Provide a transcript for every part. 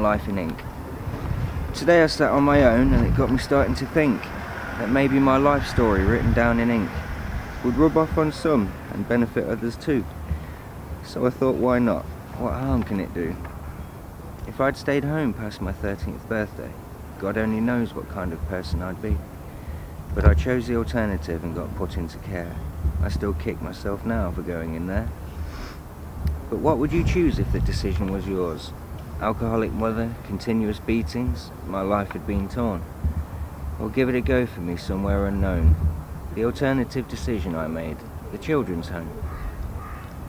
life in ink. Today I sat on my own and it got me starting to think that maybe my life story written down in ink would rub off on some and benefit others too. So I thought, why not? What harm can it do? If I'd stayed home past my 13th birthday, God only knows what kind of person I'd be. But I chose the alternative and got put into care. I still kick myself now for going in there. But what would you choose if the decision was yours? Alcoholic mother, continuous beatings, my life had been torn. Or give it a go for me somewhere unknown. The alternative decision I made, the children's home.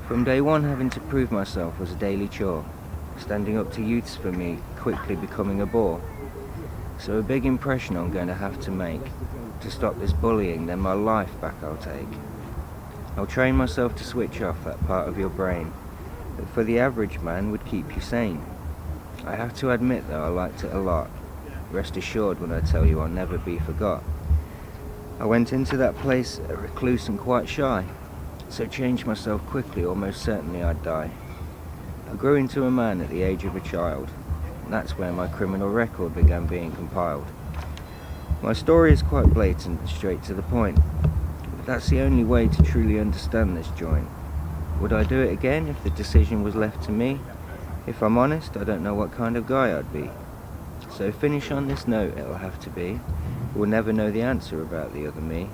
From day one, having to prove myself was a daily chore. Standing up to youths for me, quickly becoming a bore. So a big impression I'm going to have to make. To stop this bullying, then my life back I'll take. I'll train myself to switch off that part of your brain that for the average man would keep you sane. I have to admit though I liked it a lot. Rest assured when I tell you I'll never be forgot. I went into that place a recluse and quite shy, so changed myself quickly, almost certainly I'd die. I grew into a man at the age of a child, and that's where my criminal record began being compiled. My story is quite blatant and straight to the point, but that's the only way to truly understand this joint. Would I do it again if the decision was left to me? If I'm honest, I don't know what kind of guy I'd be. So finish on this note, it'll have to be. We'll never know the answer about the other me.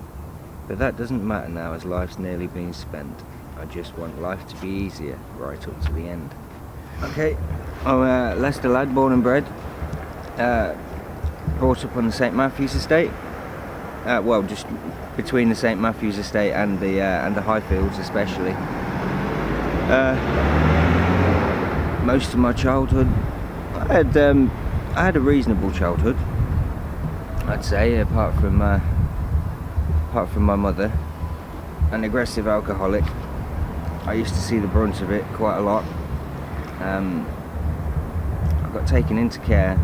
But that doesn't matter now as life's nearly been spent. I just want life to be easier, right up to the end. Okay, I'm a Leicester lad, born and bred. Brought up on the St Matthew's estate. Well, just between the St Matthew's estate and the Highfields especially. Most of my childhood, I had a reasonable childhood, I'd say, apart from my mother, an aggressive alcoholic. I used to see the brunt of it quite a lot. I got taken into care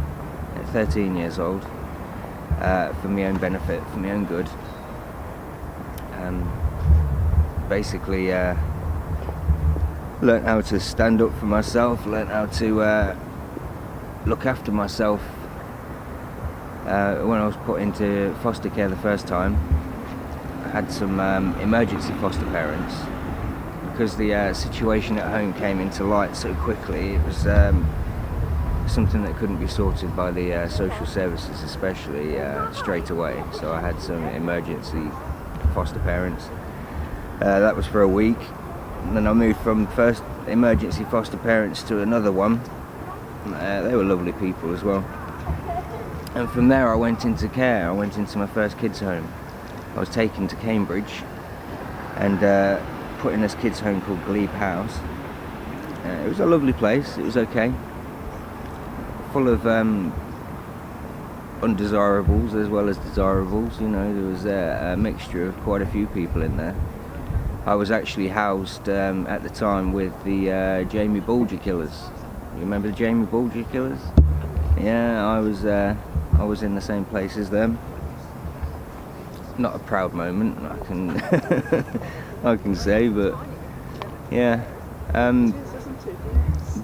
at 13 years old for my own benefit, for my own good. Basically learnt how to stand up for myself, learnt how to look after myself. When I was put into foster care the first time, I had some emergency foster parents. Because the situation at home came into light so quickly, it was something that couldn't be sorted by the social services, especially straight away. So I had some emergency foster parents. That was for a week. And then I moved from first emergency foster parents to another one. They were lovely people as well. And from there I went into care. I went into my first kids' home. I was taken to Cambridge and put in this kids' home called Glebe House. It was a lovely place. It was okay. Full of undesirables as well as desirables. You know, there was a mixture of quite a few people in there. I was actually housed at the time with the Jamie Bulger killers. You remember the Jamie Bulger killers? Yeah, I was in the same place as them. Not a proud moment, I can I can say, but yeah.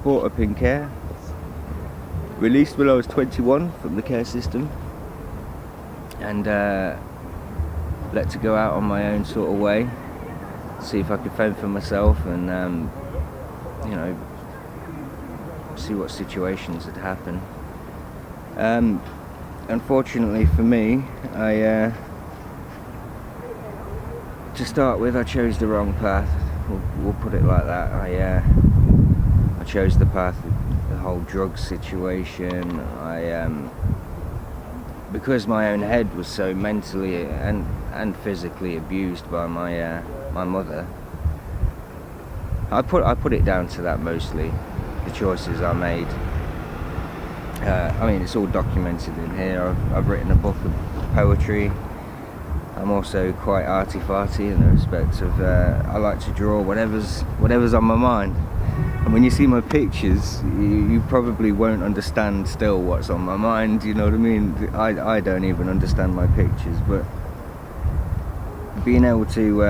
Brought up in care. Released when I was 21 from the care system, and let to go out on my own sort of way. See if I could fend for myself and you know, see what situations had happened. Unfortunately for me, to start with, I chose the wrong path. We'll put it like that. I chose the path of the whole drug situation. Because my own head was so mentally and physically abused by my mother. I put it down to that mostly. The choices I made. I mean, it's all documented in here. I've written a book of poetry. I'm also quite arty-farty in the respect of I like to draw whatever's on my mind. And when you see my pictures, you probably won't understand still what's on my mind. You know what I mean? I don't even understand my pictures, but being able to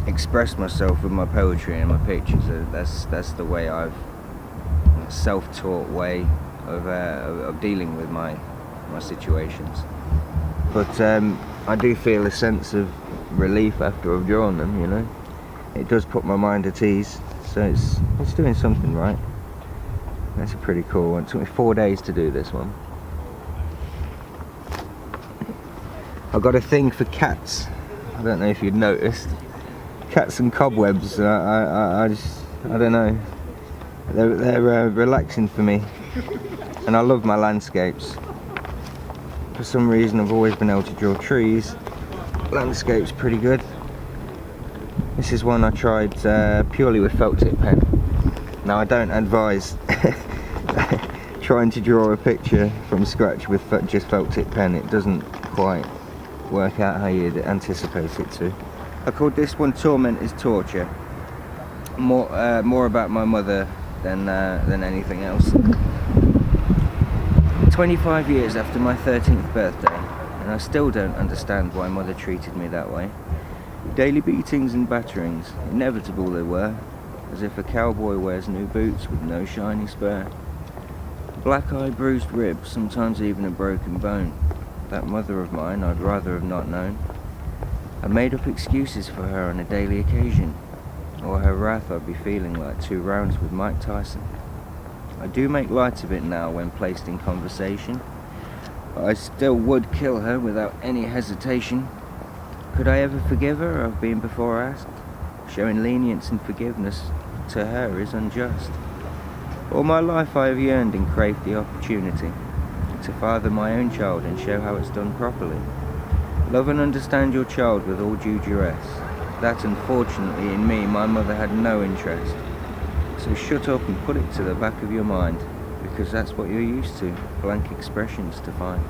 express myself with my poetry and my pictures, that's the way I've self-taught way. of dealing with my situations. But I do feel a sense of relief after I've drawn them, you know. It does put my mind at ease, so it's doing something right. That's a pretty cool one. It took me 4 days to do this one. I've got a thing for cats. I don't know if you'd noticed. Cats and cobwebs. I don't know. They're relaxing for me, and I love my landscapes. For some reason, I've always been able to draw trees. Landscape's pretty good. This is one I tried purely with felt tip pen. Now, I don't advise trying to draw a picture from scratch with just felt tip pen. It doesn't quite work out how you'd anticipate it to. I called this one Torment is Torture. More about my mother than anything else. 25 years after my 13th birthday, and I still don't understand why mother treated me that way. Daily beatings and batterings, inevitable they were, as if a cowboy wears new boots with no shiny spur. Black eye, bruised ribs, sometimes even a broken bone. That mother of mine I'd rather have not known. I made up excuses for her on a daily occasion, or her wrath I'd be feeling like 2 rounds with Mike Tyson. I do make light of it now when placed in conversation, but I still would kill her without any hesitation. Could I ever forgive her? I've been before asked. Showing lenience and forgiveness to her is unjust. All my life I have yearned and craved the opportunity to father my own child and show how it's done properly. Love and understand your child with all due duress. That, unfortunately, in me, my mother had no interest. So shut up and put it to the back of your mind, because that's what you're used to, blank expressions to find.